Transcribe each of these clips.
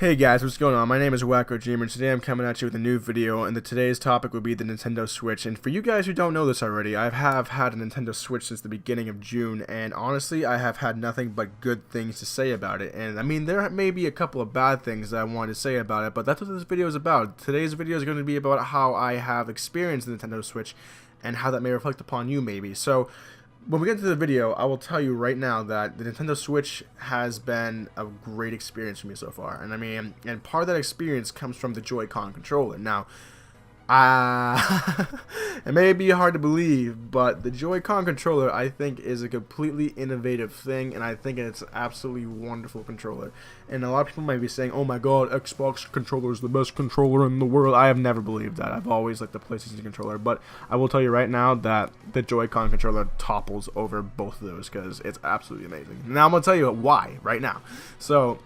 Hey guys, what's going on? My name is Wacko Dreamer, and today I'm coming at you with a new video, and today's topic will be the Nintendo Switch. And for you guys who don't know this already, I have had a Nintendo Switch since the beginning of June, and honestly, I have had nothing but good things to say about it. And I mean, there may be a couple of bad things that I wanted to say about it, but that's what this video is about. Today's video is going to be about how I have experienced the Nintendo Switch, and how that may reflect upon you maybe. So, when we get into the video, I will tell you right now that the Nintendo Switch has been a great experience for me so far. And I mean, and part of that experience comes from the Joy-Con controller. Now, it may be hard to believe, but the Joy-Con controller, I think, is a completely innovative thing, and I think it's an absolutely wonderful controller. And a lot of people might be saying, oh my god, Xbox controller is the best controller in the world. I have never believed that. I've always liked the PlayStation controller, but I will tell you right now that the Joy-Con controller topples over both of those, because it's absolutely amazing. Now, I'm going to tell you why right now. So,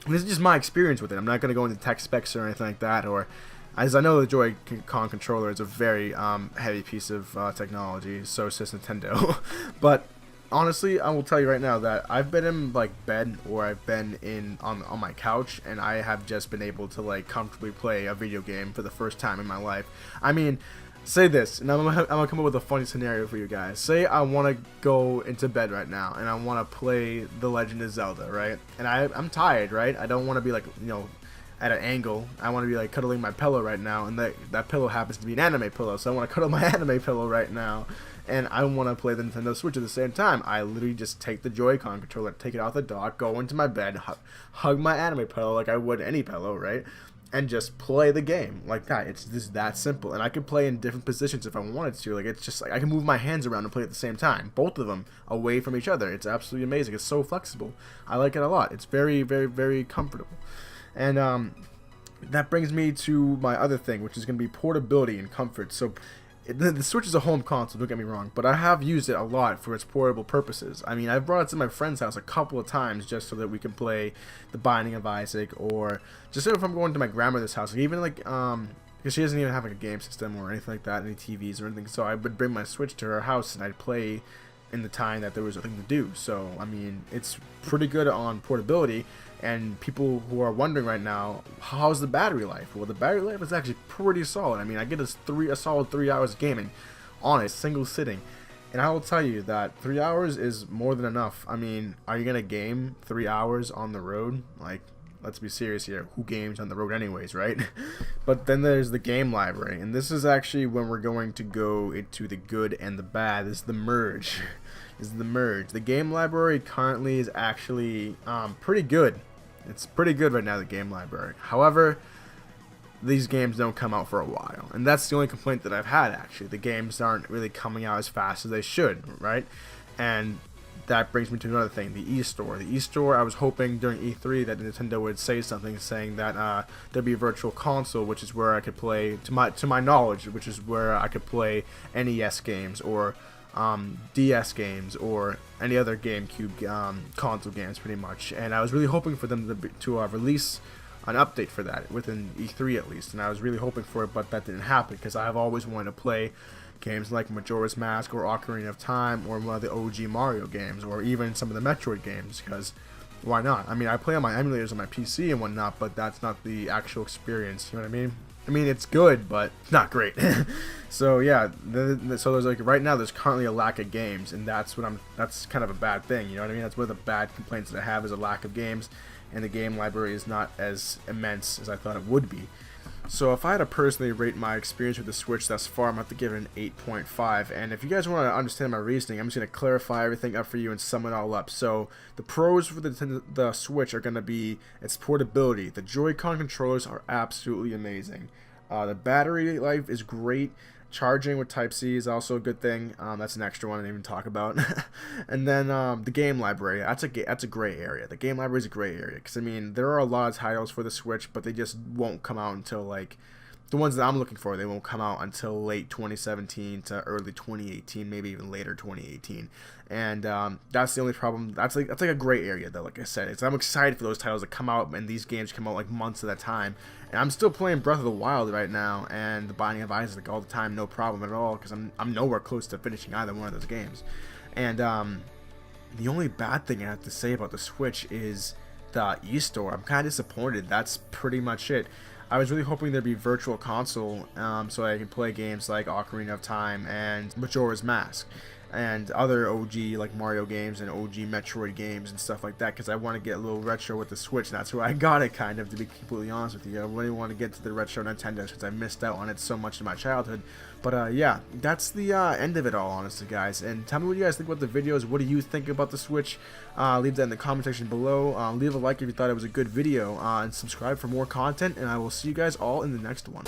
this is just my experience with it. I'm not going to go into tech specs or anything like that, or... As I know, the Joy-Con controller is a very heavy piece of technology, so says Nintendo. But honestly, I will tell you right now that I've been in like bed, or I've been in on my couch, and I have just been able to like comfortably play a video game for the first time in my life. I mean, say this, and I'm gonna come up with a funny scenario for you guys. Say I want to go into bed right now, and I want to play The Legend of Zelda, right? And I'm tired, right? I don't want to be like, you know, at an angle. I want to be like cuddling my pillow right now, and that pillow happens to be an anime pillow, so I want to cuddle my anime pillow right now, and I want to play the Nintendo Switch at the same time. I literally just take the Joy-Con controller, take it off the dock, go into my bed, hug my anime pillow like I would any pillow, right? And just play the game like that. It's just that simple, and I can play in different positions if I wanted to. Like, it's just like I can move my hands around and play at the same time, both of them away from each other. It's absolutely amazing. It's so flexible. I like it a lot. It's very, very, very comfortable. And that brings me to my other thing, which is going to be portability and comfort. So the Switch is a home console, don't get me wrong, but I have used it a lot for its portable purposes. I mean, I've brought it to my friend's house a couple of times just so that we can play The Binding of Isaac, or just if I'm going to my grandmother's house, even like, because she doesn't even have like a game system or anything like that, any TVs or anything, so I would bring my Switch to her house and I'd play in the time that there was nothing to do. So I mean, it's pretty good on portability. And people who are wondering right now, how's the battery life? Well, the battery life is actually pretty solid. I mean, I get a solid 3 hours of gaming on a single sitting, and I will tell you that 3 hours is more than enough. I mean, are you gonna game 3 hours on the road? Like, let's be serious here. Who games on the road anyways, right? But then there's the game library, and this is actually when we're going to go into the good and the bad. This is the merge. This is the merge. The game library currently is actually pretty good. It's pretty good right now, the game library. However, these games don't come out for a while, and that's the only complaint that I've had, actually. The games aren't really coming out as fast as they should, right? And that brings me to another thing, the eStore. The eStore, I was hoping during E3 that Nintendo would say something saying that there'd be a virtual console, which is where I could play, to my knowledge, which is where I could play NES games, or DS games, or any other GameCube console games, pretty much. And I was really hoping for them to release an update for that within E3 at least, and I was really hoping for it, but that didn't happen, because I have always wanted to play games like Majora's Mask or Ocarina of Time, or one of the OG Mario games, or even some of the Metroid games, because why not? I mean, I play on my emulators on my PC and whatnot, but that's not the actual experience, you know what I mean? I mean, it's good, but not great. So yeah, so there's like, right now there's currently a lack of games, and that's kind of a bad thing, you know what I mean? That's one of the bad complaints that I have, is a lack of games, and the game library is not as immense as I thought it would be. So if I had to personally rate my experience with the Switch thus far, I'm going to have to give it an 8.5. And if you guys want to understand my reasoning, I'm just going to clarify everything up for you and sum it all up. So the pros for the Switch are going to be its portability. The Joy-Con controllers are absolutely amazing. The battery life is great. Charging with Type-C is also a good thing. That's an extra one I didn't even talk about. And then the game library, that's a gray area. The game library is a gray area, because I mean, there are a lot of titles for the Switch, but they just won't come out until, like, the ones that I'm looking for, they won't come out until late 2017 to early 2018, maybe even later 2018. And that's the only problem. That's like a gray area, though. Like I said, I'm excited for those titles to come out, and these games come out like months at a time. And I'm still playing Breath of the Wild right now, and The Binding of Isaac all the time, no problem at all, because I'm nowhere close to finishing either one of those games. And the only bad thing I have to say about the Switch is the eStore. I'm kind of disappointed. That's pretty much it. I was really hoping there'd be Virtual Console, so I can play games like Ocarina of Time and Majora's Mask and other OG like Mario games and OG Metroid games and stuff like that, because I want to get a little retro with the Switch, and that's where I got it, kind of, to be completely honest with you. I really want to get to the retro Nintendo since I missed out on it so much in my childhood. But yeah, that's the end of it all, honestly, guys. And tell me what you guys think about the videos. What do you think about the Switch? Leave that in the comment section below. Leave a like if you thought it was a good video, and subscribe for more content, and I will see you guys all in the next one.